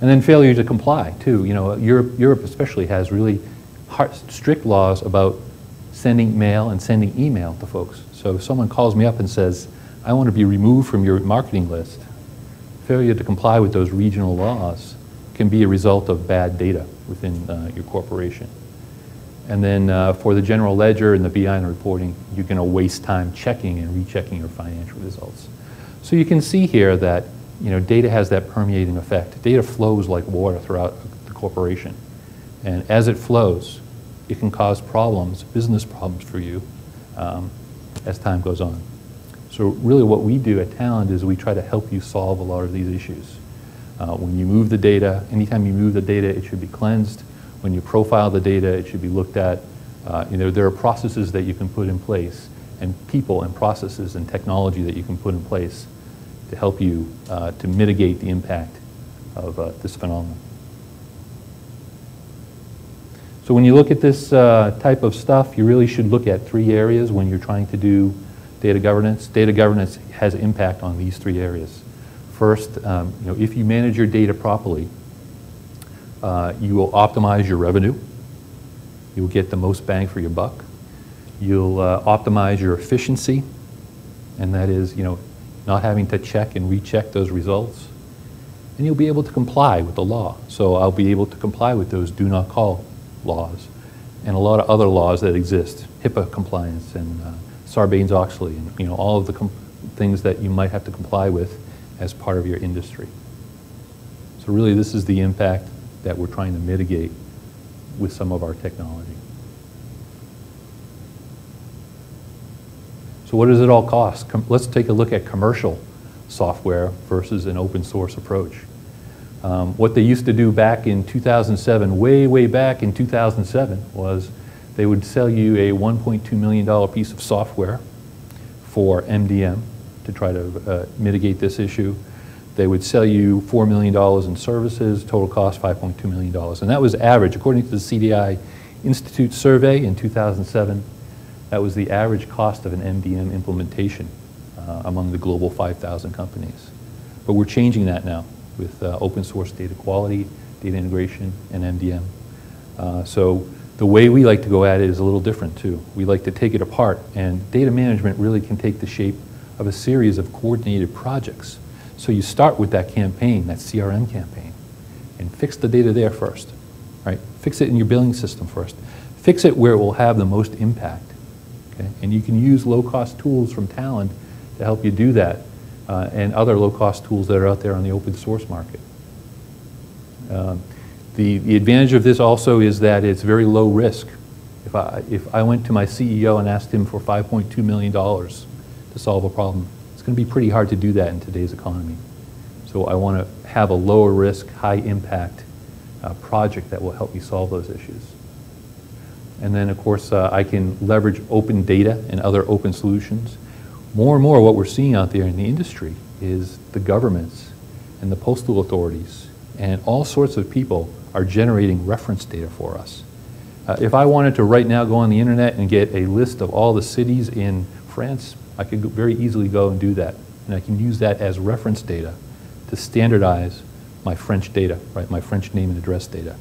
And then failure to comply, too. You know, Europe especially has really strict laws about sending mail and sending email to folks. So if someone calls me up and says, I want to be removed from your marketing list, failure to comply with those regional laws can be a result of bad data within your corporation. And then for the general ledger and the BI and reporting, you're going to waste time checking and rechecking your financial results. So you can see here that data has that permeating effect. Data flows like water throughout the corporation. And as it flows, it can cause problems, business problems for you as time goes on. So really what we do at Talend is we try to help you solve a lot of these issues. When you move the data, anytime you move the data, it should be cleansed. When you profile the data, it should be looked at. There are processes that you can put in place, and people and processes and technology that you can put in place to help you to mitigate the impact of this phenomenon. So when you look at this type of stuff, you really should look at 3 areas when you're trying to do data governance. Data governance has impact on these 3 areas. First, if you manage your data properly, you will optimize your revenue. You'll get the most bang for your buck. You'll optimize your efficiency, and that is, not having to check and recheck those results. And you'll be able to comply with the law. So I'll be able to comply with those do not call laws and a lot of other laws that exist, HIPAA compliance and Sarbanes-Oxley, and all of the things that you might have to comply with as part of your industry. So really this is the impact that we're trying to mitigate with some of our technology. So what does it all cost? Let's take a look at commercial software versus an open source approach. What they used to do back in 2007, way back in 2007, was they would sell you a $1.2 million piece of software for MDM to try to mitigate this issue. They would sell you $4 million in services, total cost $5.2 million. And that was average. According to the CDI Institute survey in 2007, that was the average cost of an MDM implementation among the global 5,000 companies. But we're changing that now with open source data quality, data integration, and MDM. So the way we like to go at it is a little different too. We like to take it apart, and data management really can take the shape of a series of coordinated projects. So you start with that campaign, that CRM campaign, and fix the data there first, right? Fix it in your billing system first. Fix it where it will have the most impact, okay? And you can use low-cost tools from Talend to help you do that, and other low-cost tools that are out there on the open source market. The advantage of this also is that it's very low risk. If I went to my CEO and asked him for $5.2 million to solve a problem, it's going to be pretty hard to do that in today's economy. So I want to have a lower risk, high impact project that will help me solve those issues. And then of course I can leverage open data and other open solutions. More and more what we're seeing out there in the industry is the governments and the postal authorities and all sorts of people are generating reference data for us. If I wanted to right now go on the internet and get a list of all the cities in France, I could very easily go and do that. And I can use that as reference data to standardize my French data, right, my French name and address data,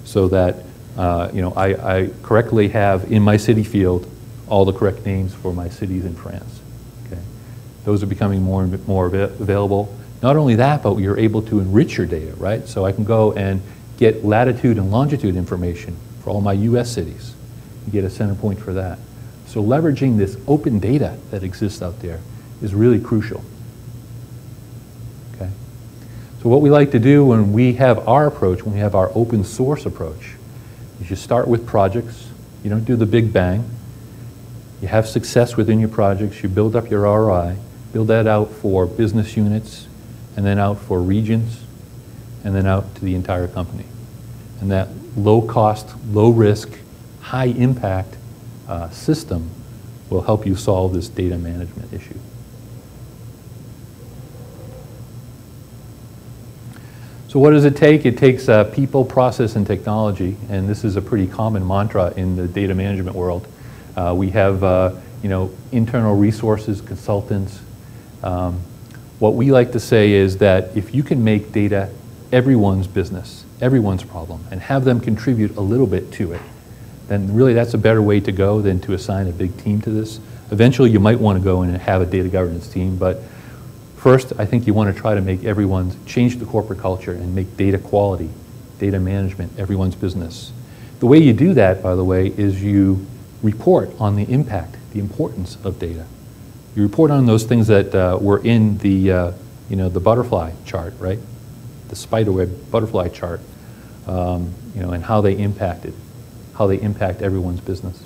so that I correctly have in my city field all the correct names for my cities in France. Okay? Those are becoming more and more available. Not only that, but you're able to enrich your data, right? So I can go and get latitude and longitude information for all my US cities and get a center point for that. So leveraging this open data that exists out there is really crucial. Okay? So what we like to do when we have our approach, when we have our open source approach, is you start with projects. You don't do the big bang. You have success within your projects. You build up your ROI, build that out for business units, and then out for regions, and then out to the entire company. And that low cost, low risk, high impact system will help you solve this data management issue. So what does it take? It takes people, process, and technology, and this is a pretty common mantra in the data management world. We have internal resources, consultants. What we like to say is that if you can make data everyone's business, everyone's problem, and have them contribute a little bit to it, then really that's a better way to go than to assign a big team to this. Eventually you might want to go in and have a data governance team, but first I think you want to try to make everyone's, change the corporate culture and make data quality, data management, everyone's business. The way you do that, by the way, is you report on the impact, the importance of data. You report on those things that were in the, the butterfly chart, right? The spiderweb butterfly chart, and how they impact everyone's business.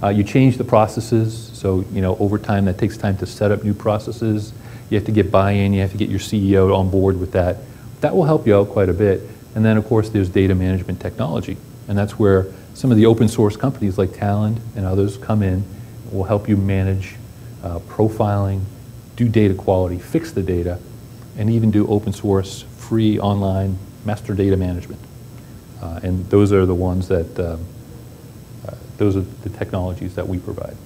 You change the processes, so over time that takes time to set up new processes. You have to get buy-in, you have to get your CEO on board with that. That will help you out quite a bit. And then of course there's data management technology, and that's where some of the open source companies like Talend and others come in and will help you manage profiling, do data quality, fix the data, and even do open source, free, online master data management. And those are the ones that, those are the technologies that we provide.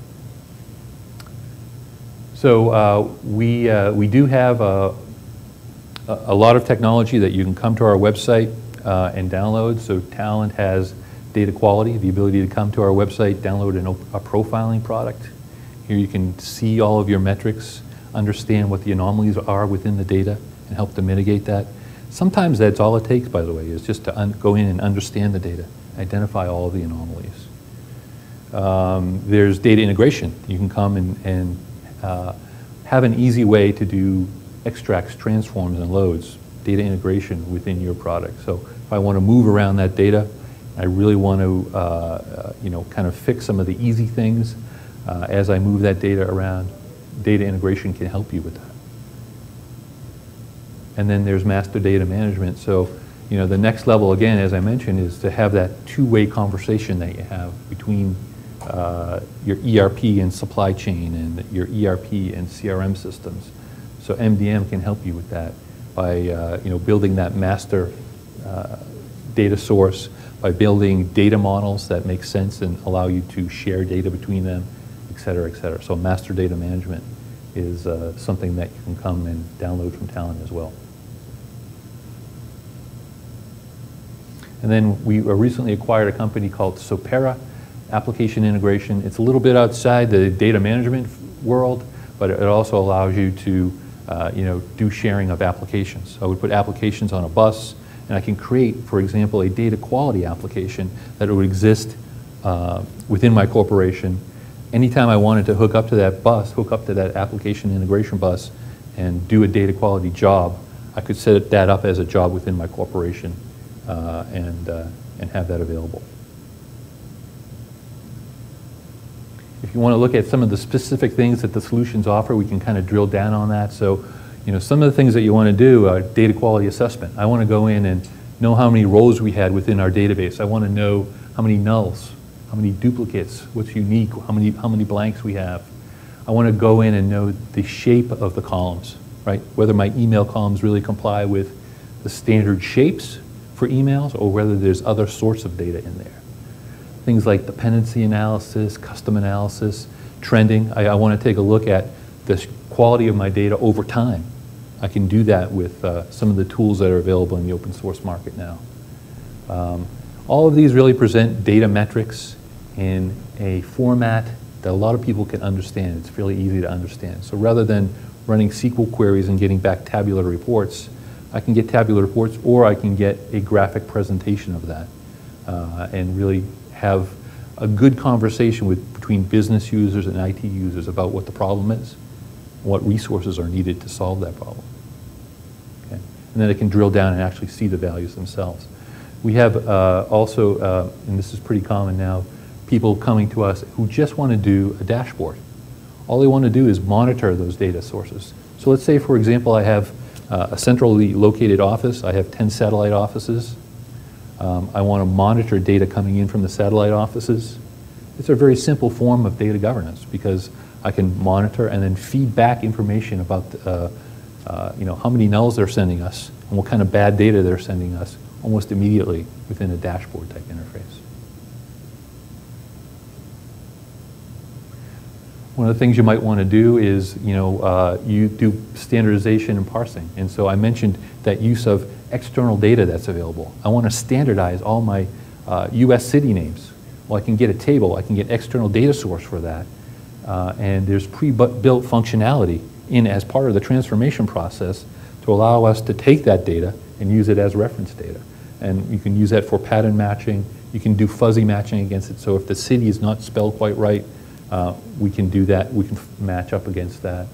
So we do have a lot of technology that you can come to our website and download. So Talend has data quality, the ability to come to our website, download a profiling product. Here you can see all of your metrics, understand what the anomalies are within the data, and help to mitigate that. Sometimes that's all it takes, by the way, is just to go in and understand the data, identify all of the anomalies. There's data integration. You can come and have an easy way to do extracts, transforms, and loads, data integration within your product. So if I want to move around that data, I really want to kind of fix some of the easy things as I move that data around. Data integration can help you with that. And then there's master data management. So the next level, again, as I mentioned, is to have that two-way conversation that you have between your ERP and supply chain and your ERP and CRM systems. So MDM can help you with that by building that master data source, by building data models that make sense and allow you to share data between them, et cetera, et cetera. So master data management is something that you can come and download from Talend as well. And then we recently acquired a company called Sopera, application integration. It's a little bit outside the data management world, but it also allows you to do sharing of applications. So I would put applications on a bus, and I can create, for example, a data quality application that would exist within my corporation. Anytime I wanted to hook up to that bus, hook up to that application integration bus, and do a data quality job, I could set that up as a job within my corporation and have that available. If you want to look at some of the specific things that the solutions offer, we can kind of drill down on that. So, some of the things that you want to do, data quality assessment. I want to go in and know how many rows we had within our database. I want to know how many nulls, how many duplicates, what's unique, how many blanks we have. I want to go in and know the shape of the columns, right? Whether my email columns really comply with the standard shapes for emails or whether there's other sorts of data in there. Things like dependency analysis, custom analysis, trending. I want to take a look at the quality of my data over time. I can do that with some of the tools that are available in the open source market now. All of these really present data metrics in a format that a lot of people can understand. It's fairly easy to understand. So rather than running SQL queries and getting back tabular reports, I can get tabular reports or I can get a graphic presentation of that and really have a good conversation between business users and IT users about what the problem is, what resources are needed to solve that problem. Okay? And then it can drill down and actually see the values themselves. We have also, and this is pretty common now, people coming to us who just want to do a dashboard. All they want to do is monitor those data sources. So let's say, for example, I have a centrally located office. I have 10 satellite offices. I want to monitor data coming in from the satellite offices. It's a very simple form of data governance because I can monitor and then feed back information about how many nulls they're sending us and what kind of bad data they're sending us almost immediately within a dashboard type interface. One of the things you might want to do is, you do standardization and parsing. And so I mentioned that use of external data that's available. I want to standardize all my US city names. Well, I can get a table, I can get external data source for that. And there's pre-built functionality in as part of the transformation process to allow us to take that data and use it as reference data. And you can use that for pattern matching. You can do fuzzy matching against it. So if the city is not spelled quite right, we can do that. We can match up against that.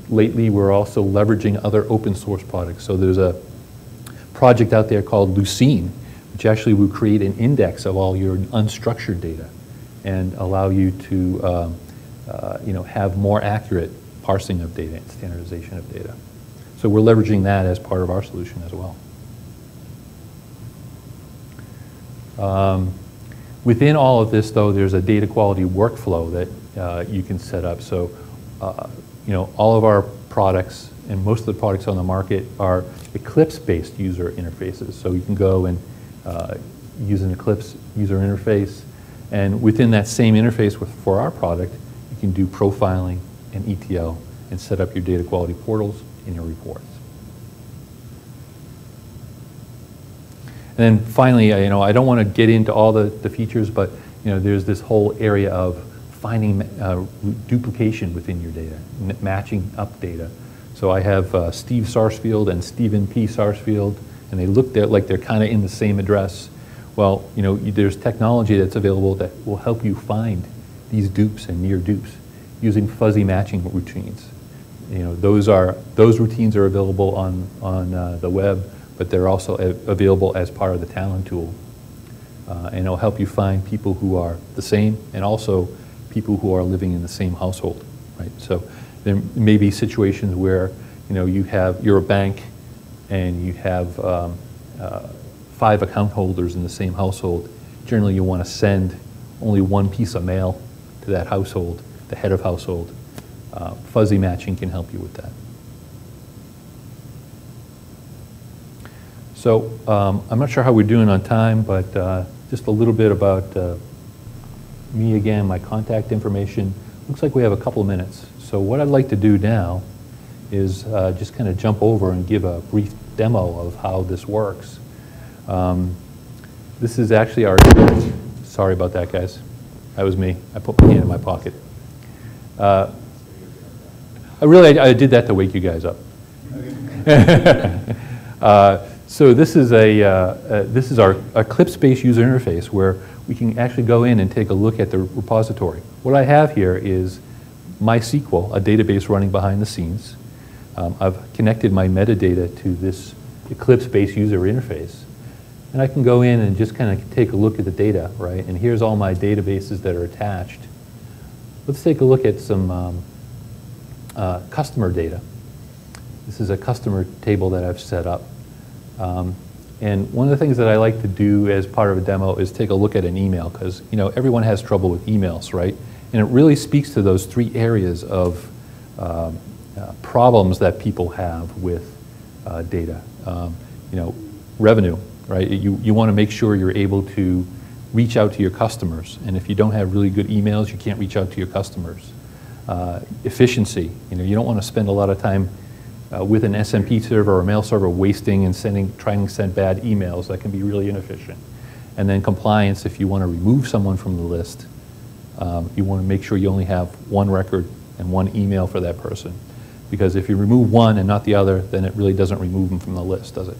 Lately, we're also leveraging other open source products. So there's a project out there called Lucene, which actually will create an index of all your unstructured data and allow you to have more accurate parsing of data and standardization of data. So we're leveraging that as part of our solution as well. Within all of this, though, there's a data quality workflow that you can set up. So, all of our products and most of the products on the market are Eclipse-based user interfaces. So you can go and use an Eclipse user interface, and within that same interface for our product, you can do profiling and ETL and set up your data quality portals in your reports. And then finally, I don't want to get into all the features, but there's this whole area of finding duplication within your data, matching up data. So I have Steve Sarsfield and Stephen P. Sarsfield, and they look like they're kind of in the same address. Well, there's technology that's available that will help you find these dupes and near dupes using fuzzy matching routines. Those routines are available on the web, but they're also available as part of the Talend tool. And it'll help you find people who are the same and also people who are living in the same household, right? So there may be situations where you're a bank and you have 5 account holders in the same household. Generally, you want to send only one piece of mail to that household, the head of household. Fuzzy matching can help you with that. So I'm not sure how we're doing on time, but just a little bit about me again, my contact information. Looks like we have a couple of minutes. So what I'd like to do now is just kind of jump over and give a brief demo of how this works. This is actually our, sorry about that, guys. That was me. I put my hand in my pocket. I did that to wake you guys up. So this is our Eclipse-based user interface where we can actually go in and take a look at the repository. What I have here is MySQL, a database running behind the scenes. I've connected my metadata to this Eclipse-based user interface. And I can go in and just kind of take a look at the data, right? And here's all my databases that are attached. Let's take a look at some customer data. This is a customer table that I've set up. And one of the things that I like to do as part of a demo is take a look at an email, because everyone has trouble with emails, right? And it really speaks to those 3 areas of problems that people have with data. Revenue, right? You want to make sure you're able to reach out to your customers, and if you don't have really good emails, you can't reach out to your customers. Efficiency, you don't want to spend a lot of time with an SMP server or a mail server wasting and trying to send bad emails. That can be really inefficient. And then compliance, if you want to remove someone from the list, you want to make sure you only have one record and one email for that person. Because if you remove one and not the other, then it really doesn't remove them from the list, does it?